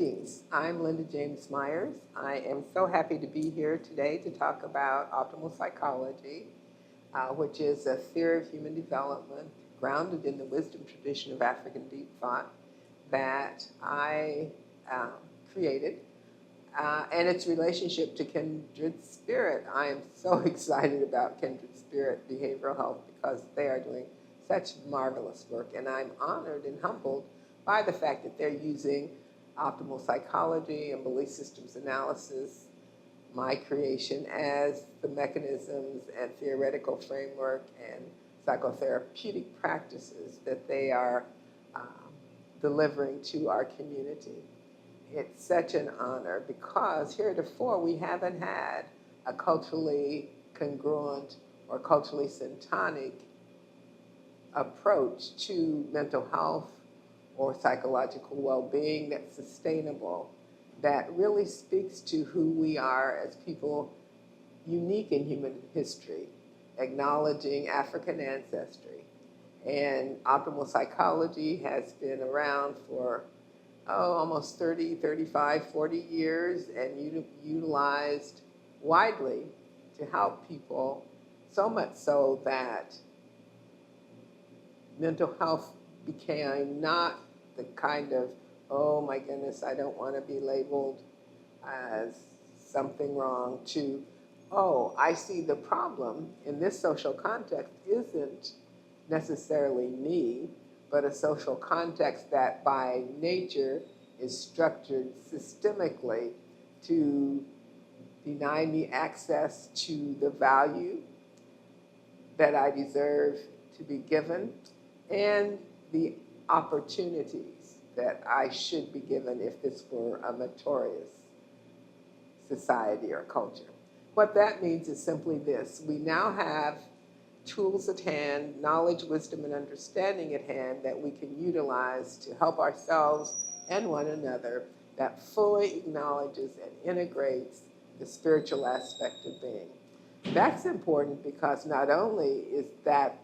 Greetings, I'm Linda James Myers. I am so happy to be here today to talk about optimal psychology, which is a theory of human development grounded in the wisdom tradition of African deep thought that I created, and its relationship to Kindred Spirit. I am so excited about Kindred Spirit Behavioral Health because they are doing such marvelous work, and I'm honored and humbled by the fact that they're using optimal psychology and belief systems analysis, my creation, as the mechanisms and theoretical framework and psychotherapeutic practices that they are delivering to our community. It's such an honor because heretofore we haven't had a culturally congruent or culturally syntonic approach to mental health or psychological well-being that's sustainable, that really speaks to who we are as people unique in human history, acknowledging African ancestry. And optimal psychology has been around for almost 30, 35, 40 years and utilized widely to help people, so much so that mental health became not the kind of, oh my goodness, I don't want to be labeled as something wrong, to, oh, I see the problem in this social context isn't necessarily me, but a social context that by nature is structured systemically to deny me access to the value that I deserve to be given and the opportunities that I should be given if this were a notorious society or culture. What that means is simply this: we now have tools at hand, knowledge, wisdom, and understanding at hand that we can utilize to help ourselves and one another, that fully acknowledges and integrates the spiritual aspect of being. That's important because not only is that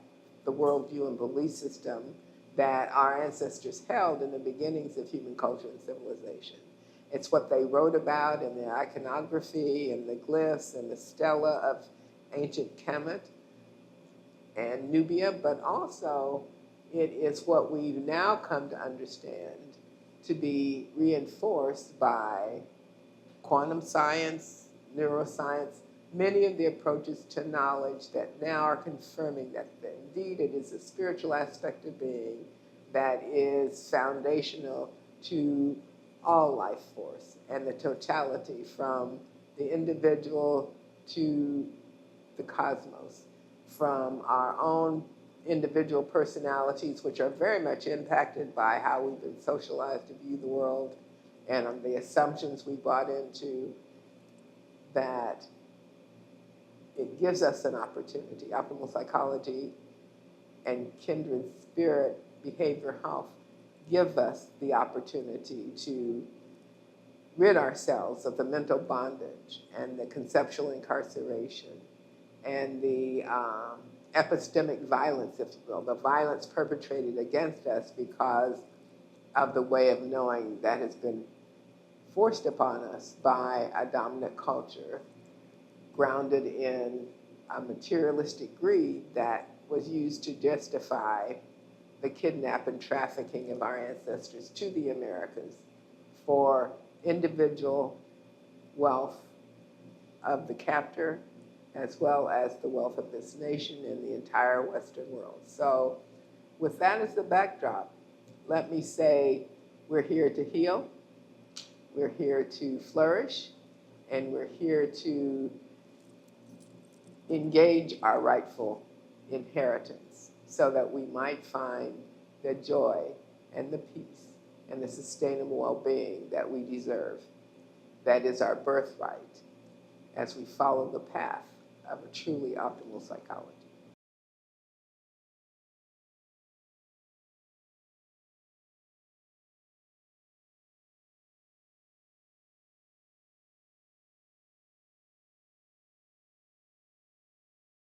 the worldview and belief system that our ancestors held in the beginnings of human culture and civilization. It's what they wrote about in the iconography and the glyphs and the stela of ancient Kemet and Nubia, but also it is what we've now come to understand to be reinforced by quantum science, neuroscience, many of the approaches to knowledge that now are confirming that indeed it is a spiritual aspect of being that is foundational to all life force and the totality from the individual to the cosmos, from our own individual personalities, which are very much impacted by how we've been socialized to view the world and on the assumptions we bought into, that it gives us an opportunity. Optimal psychology and kindred spirit behavior health give us the opportunity to rid ourselves of the mental bondage and the conceptual incarceration and the epistemic violence, if you will, the violence perpetrated against us because of the way of knowing that has been forced upon us by a dominant culture grounded in a materialistic greed that was used to justify the kidnap and trafficking of our ancestors to the Americas for individual wealth of the captor as well as the wealth of this nation and the entire Western world. So with that as the backdrop, let me say we're here to heal, we're here to flourish, and we're here to engage our rightful inheritance so that we might find the joy and the peace and the sustainable well-being that we deserve. That is our birthright as we follow the path of a truly optimal psychology.